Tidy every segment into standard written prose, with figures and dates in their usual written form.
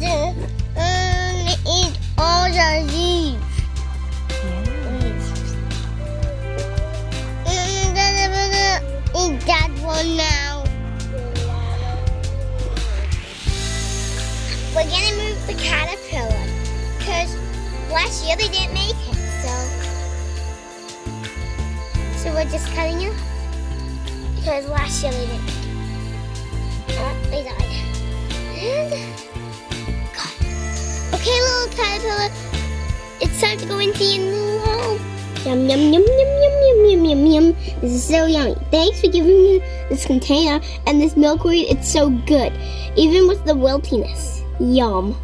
eat all the leaves. Eat that one now. We're gonna move the caterpillar because last year they didn't make it, so we're just cutting it because last year they didn't. They died. And okay, little caterpillar, it's time to go into your new home. Yum, yum, yum, yum, yum, yum, yum, yum, yum. This is so yummy. Thanks for giving me this container and this milkweed. It's so good, even with the wiltiness. Yum.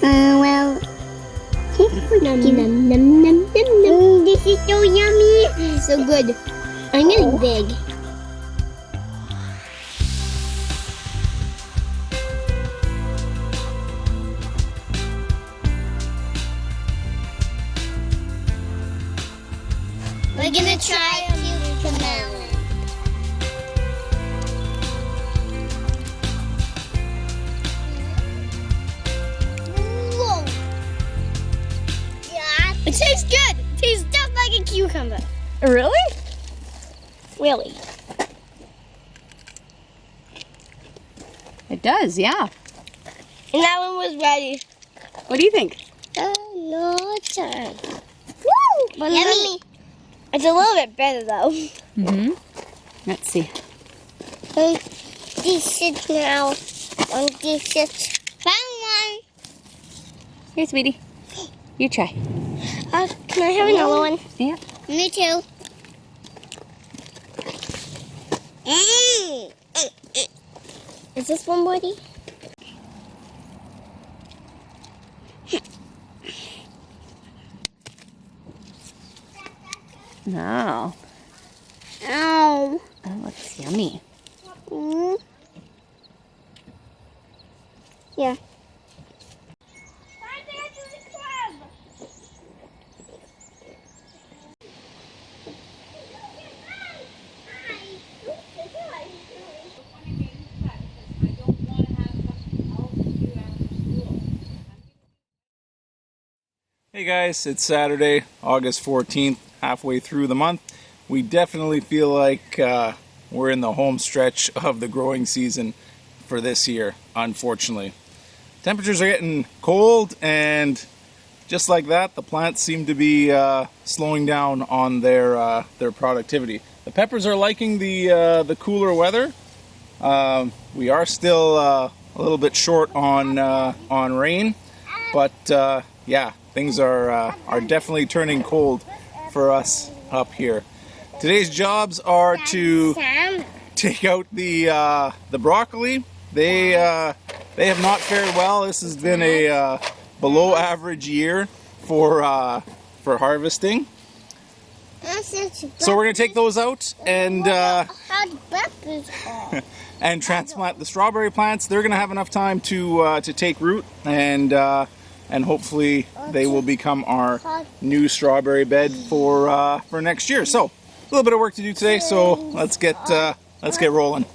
Well. Num, num, num, num, num. This is so yummy. This is so good. I'm getting big. We're gonna try the melon. Whoa! Yeah. It tastes good. It tastes just like a cucumber. Really? Really? It does, yeah. And that one was ready. What do you think? No time. Woo! Yummy. It's a little bit better though. Mm-hmm. Let's see. This is now on this is found one. Here, sweetie. You try. Can I have another one? Yeah. Me too. Is this one worthy? No. Ow. Oh, looks yummy. Mm. Yeah. Hey guys, it's Saturday, August 14th, halfway through the month. We definitely feel like we're in the home stretch of the growing season for this year, unfortunately. Temperatures are getting cold, and just like that, the plants seem to be slowing down on their productivity. The peppers are liking the cooler weather. We are still a little bit short on rain, but yeah, things are definitely turning cold for us up here. Today's jobs are to take out the broccoli. They have not fared well. This has been a below average year for harvesting. So we're gonna take those out and and transplant the strawberry plants. They're gonna have enough time to take root, and hopefully they will become our new strawberry bed for next year. So a little bit of work to do today. So let's get rolling.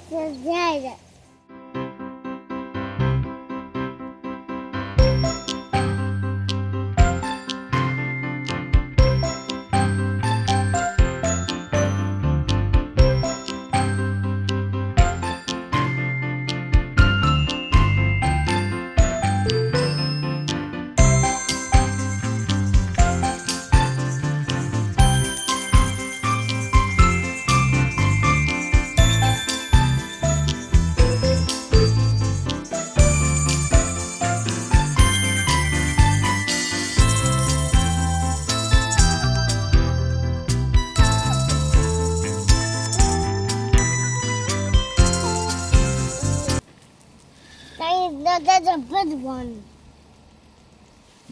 That's a big one.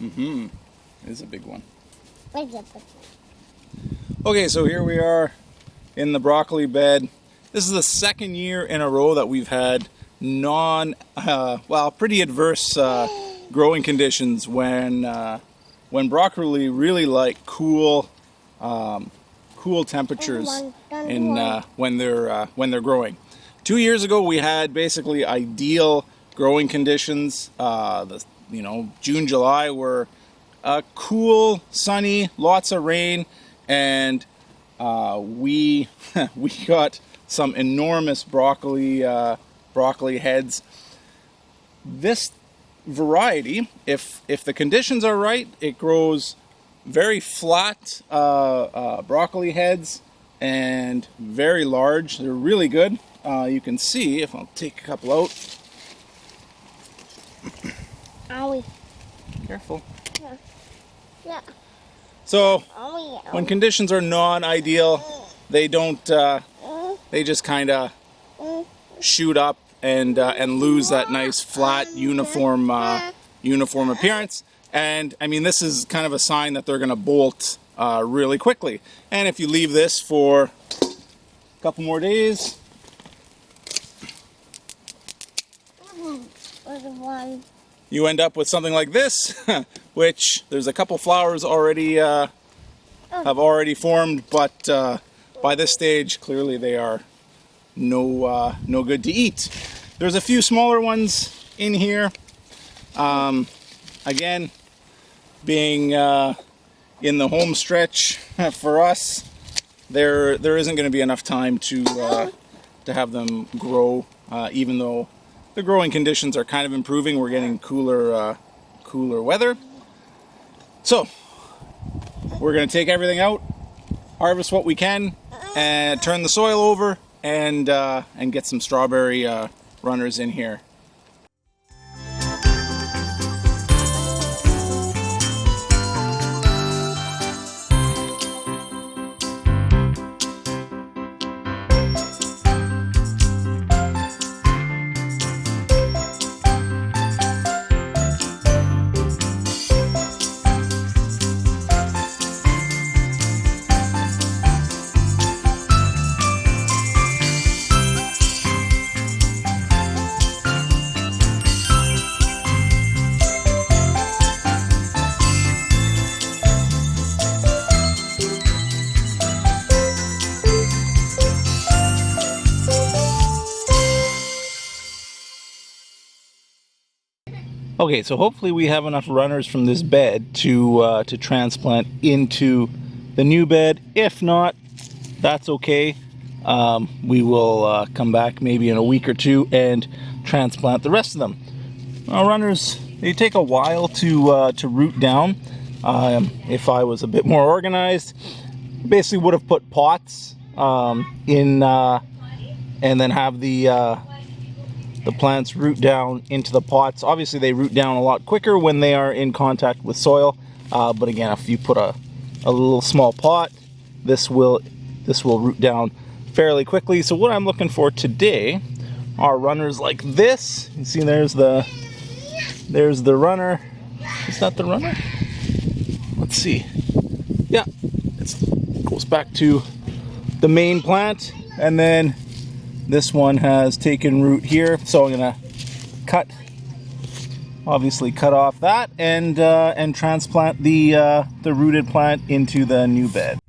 Mm-hmm. It is a big one. That's a big one. Okay, so here we are in the broccoli bed. This is the second year in a row that we've had pretty adverse growing conditions when broccoli really like cool temperatures when they're growing. 2 years ago, we had basically ideal growing conditions. June, July were cool, sunny, lots of rain, and we we got some enormous broccoli heads. This variety, if the conditions are right, it grows very flat broccoli heads and very large. They're really good. You can see, if I'll take a couple out. Owie. Careful. Yeah. So Owie. when conditions are non-ideal, they don't. They just kind of shoot up and lose that nice flat uniform appearance. And I mean, this is kind of a sign that they're going to bolt really quickly. And if you leave this for a couple more days, you end up with something like this, which there's a couple flowers already have already formed, but by this stage, clearly they are no good to eat. There's a few smaller ones in here. Again, being in the home stretch for us, there isn't going to be enough time to have them grow. Even though the growing conditions are kind of improving, we're getting cooler weather. So we're going to take everything out, harvest what we can, and turn the soil over, and get some strawberry runners in here. Okay, so hopefully we have enough runners from this bed to transplant into the new bed. If not, that's okay. We will come back maybe in a week or two and transplant the rest of them. Runners, they take a while to root down. If I was a bit more organized, basically would have put pots in and then have the plants root down into the pots. Obviously they root down a lot quicker when they are in contact with soil, but again, if you put a little small pot, this will root down fairly quickly. So what I'm looking for today are runners like this. You see there's the runner. Is that the runner? Let's see. Yeah, it goes back to the main plant, and then this one has taken root here, so I'm gonna cut off that and transplant the rooted plant into the new bed.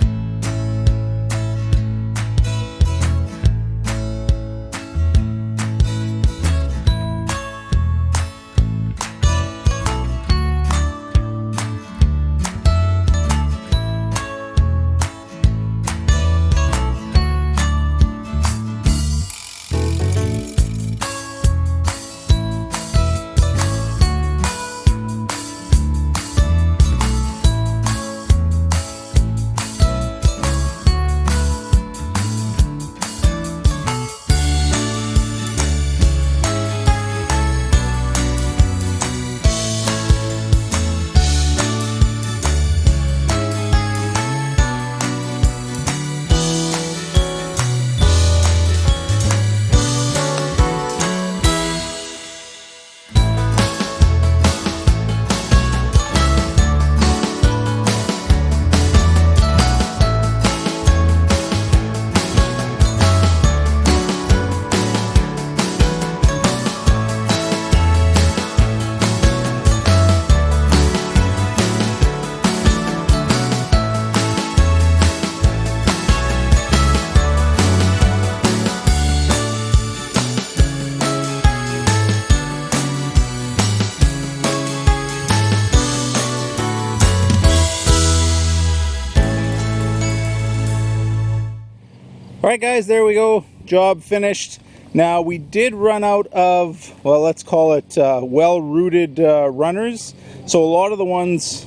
Alright guys, there we go. Job finished. Now we did run out of, well, let's call it well-rooted runners. So a lot of the ones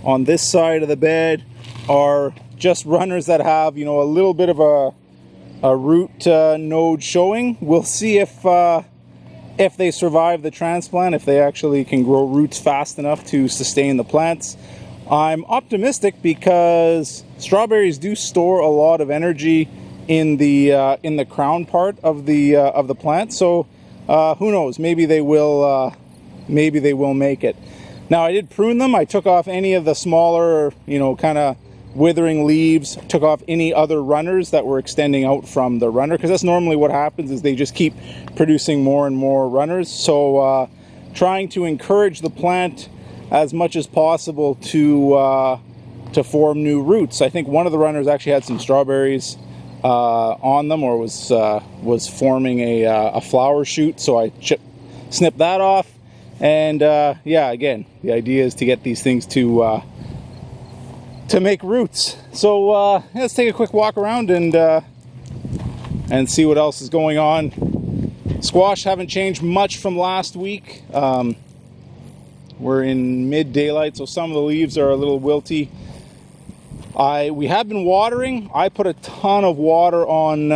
on this side of the bed are just runners that have, you know, a little bit of a root node showing. We'll see if they survive the transplant, if they actually can grow roots fast enough to sustain the plants. I'm optimistic because strawberries do store a lot of energy in the crown part of the plant. So who knows? Maybe they will make it. Now I did prune them. I took off any of the smaller, you know, kind of withering leaves. Took off any other runners that were extending out from the runner, because that's normally what happens, is they just keep producing more and more runners. So trying to encourage the plant as much as possible to form new roots. I think one of the runners actually had some strawberries on them, or was forming a flower shoot, so I snipped that off. And yeah, again, the idea is to get these things to make roots. So let's take a quick walk around and see what else is going on. Squash haven't changed much from last week. We're in mid-daylight, so some of the leaves are a little wilty. We have been watering. I put a ton of water on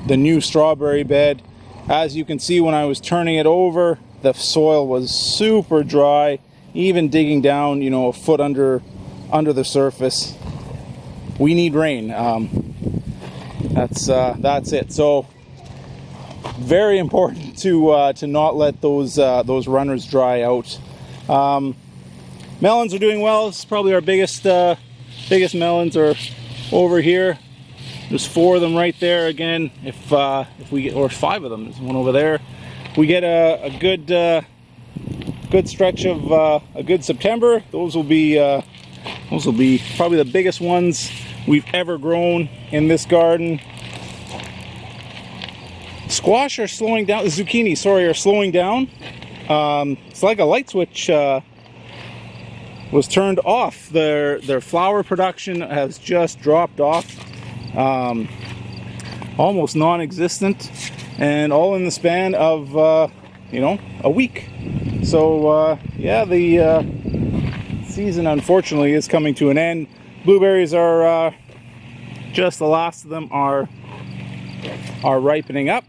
the new strawberry bed. As you can see, when I was turning it over, the soil was super dry, even digging down, you know, a foot under the surface. We need rain. That's it. So very important to not let those runners dry out. Melons are doing well. This is probably our biggest melons are over here. There's 4 of them right there. Again, if we get, or 5 of them, there's one over there. If we get a good stretch of a good September, those will be probably the biggest ones we've ever grown in this garden. Squash are slowing down. The zucchini, sorry, are slowing down. It's like a light switch was turned off. Their flower production has just dropped off, almost non-existent, and all in the span of you know, a week. So yeah, the season unfortunately is coming to an end. Blueberries are just the last of them are ripening up.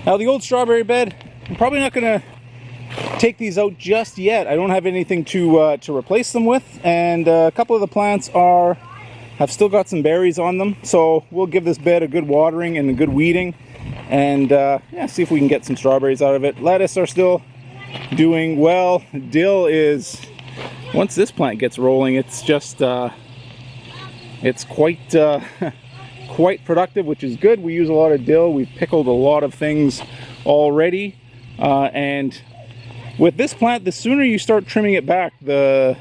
Now the old strawberry bed, I'm probably not going to take these out just yet. I don't have anything to replace them with, and a couple of the plants have still got some berries on them, so we'll give this bed a good watering and a good weeding, and yeah, see if we can get some strawberries out of it. Lettuce are still doing well. Dill is, once this plant gets rolling, it's just it's quite quite productive, which is good. We use a lot of dill. We've pickled a lot of things already, and with this plant, the sooner you start trimming it back, the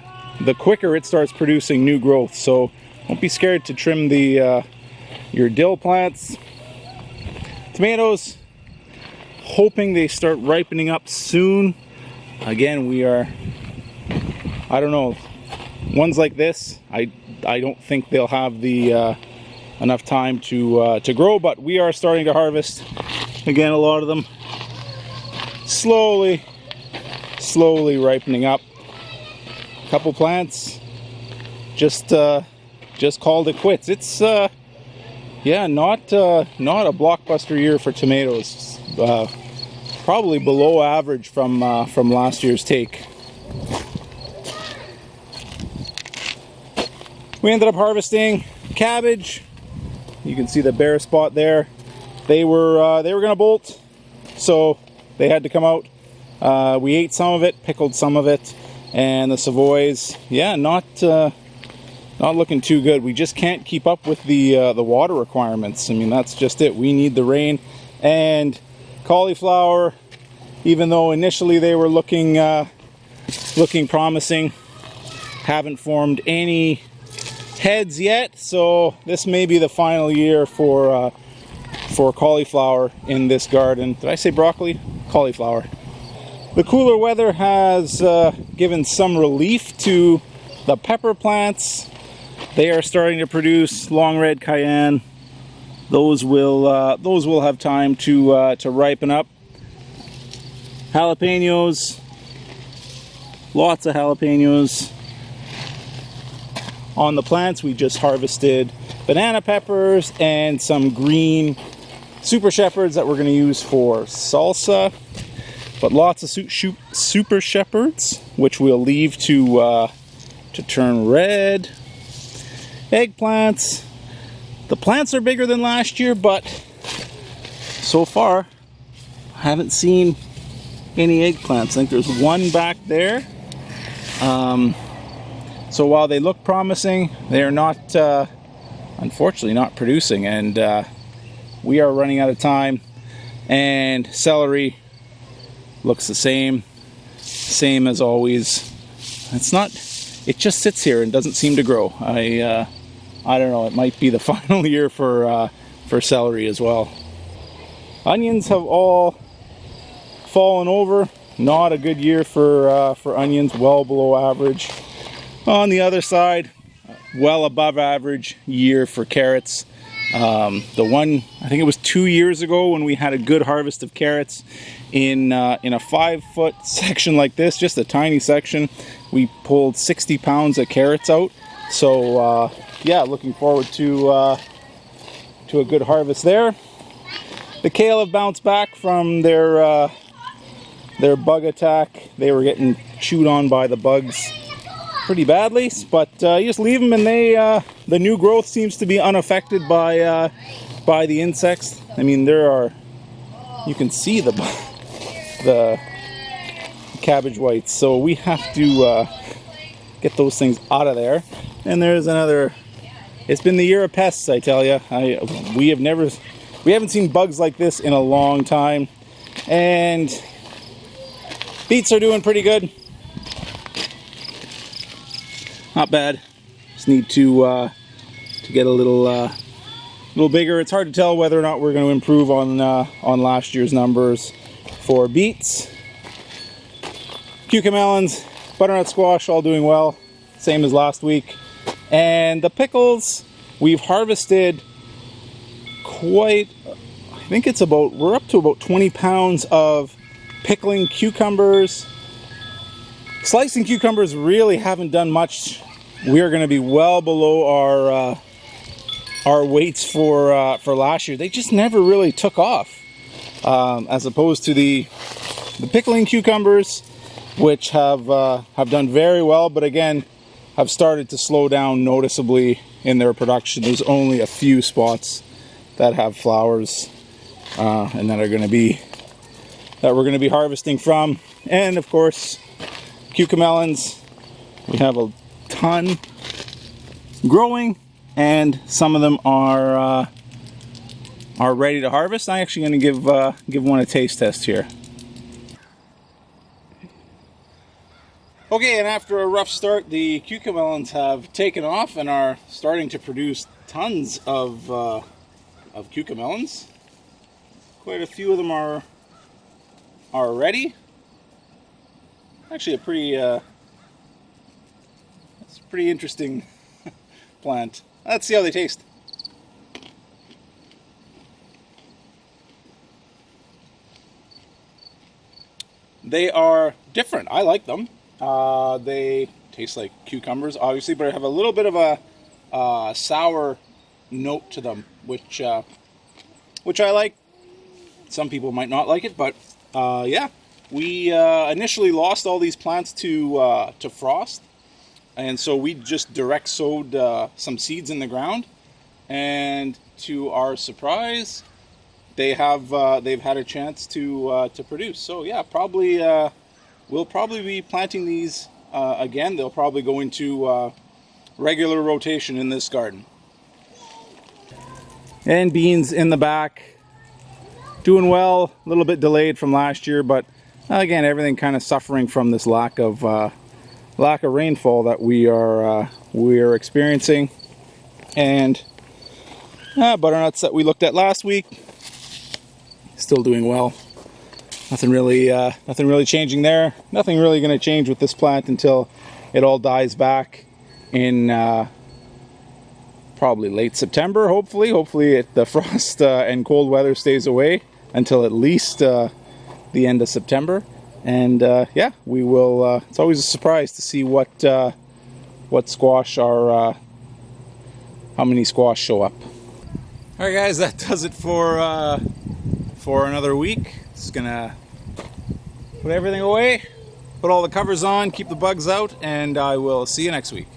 quicker it starts producing new growth. So don't be scared to trim your dill plants. Tomatoes, hoping they start ripening up soon. Again, we are, I don't know, ones like this, I don't think they'll have the enough time to grow, but we are starting to harvest. Again, a lot of them slowly ripening up. A couple plants just called it quits. It's yeah, not a blockbuster year for tomatoes. Probably below average from last year's take. We ended up harvesting cabbage. You can see the bare spot there. They were gonna bolt, so they had to come out. We ate some of it, pickled some of it, and the Savoys, yeah, not looking too good. We just can't keep up with the water requirements. I mean, that's just it. We need the rain. And cauliflower, even though initially they were looking promising, haven't formed any heads yet. So this may be the final year for cauliflower in this garden. Did I say broccoli? Cauliflower. The cooler weather has given some relief to the pepper plants. They are starting to produce long red cayenne. Those will have time to ripen up. Jalapenos, lots of jalapenos on the plants. We just harvested banana peppers and some green super shepherds that we're going to use for salsa. But lots of super shepherds, which we'll leave to turn red. Eggplants. The plants are bigger than last year, but so far I haven't seen any eggplants. I think there's one back there. So while they look promising, they are not, unfortunately, not producing, and we are running out of time. And celery looks the same as always. It just sits here and doesn't seem to grow. I don't know, it might be the final year for celery as well. Onions have all fallen over. Not a good year for onions, well below average. On the other side, well above average year for carrots. The one, I think it was 2 years ago when we had a good harvest of carrots in a 5-foot section like this, just a tiny section. We pulled 60 pounds of carrots out. So yeah, looking forward to a good harvest there. The kale have bounced back from their bug attack. They were getting chewed on by the bugs pretty badly, but you just leave them and the new growth seems to be unaffected by the insects. I mean, you can see the cabbage whites, so we have to get those things out of there. And there's another. It's been the year of pests, I tell you. We haven't seen bugs like this in a long time, and beets are doing pretty good. Not bad. Just need to get a little bigger. It's hard to tell whether or not we're going to improve on last year's numbers for beets. Cucamelons, butternut squash, all doing well, same as last week. And the pickles, we've harvested quite. I think we're up to about 20 pounds of pickling cucumbers. Slicing cucumbers really haven't done much. We are going to be well below our weights for last year. They just never really took off, as opposed to the pickling cucumbers, which have done very well, but again have started to slow down noticeably in their production. There's only a few spots that have flowers, and that we're going to be harvesting from. And of course, cucamelons, we have a ton growing, and some of them are ready to harvest. I'm actually going to give one a taste test here. Okay, and after a rough start, the cucamelons have taken off and are starting to produce tons of cucamelons. Quite a few of them are ready. Actually, it's a pretty interesting plant. Let's see how they taste. They are different. I like them. They taste like cucumbers, obviously, but have a little bit of a sour note to them, which I like. Some people might not like it, but yeah. We initially lost all these plants to frost, and so we just direct sowed some seeds in the ground, and to our surprise, they've had a chance to produce. So yeah, we'll probably be planting these again. They'll probably go into regular rotation in this garden. And beans in the back, doing well. A little bit delayed from last year, but again, everything kind of suffering from this lack of rainfall that we are experiencing. And butternuts that we looked at last week, still doing well. Nothing really changing there. Nothing really going to change with this plant until it all dies back in probably late September, hopefully. Hopefully the frost and cold weather stays away until at least the end of September. And yeah, we will. It's always a surprise to see what squash are, how many squash show up. All right, guys, that does it for another week. Just gonna put everything away, put all the covers on, keep the bugs out, and I will see you next week.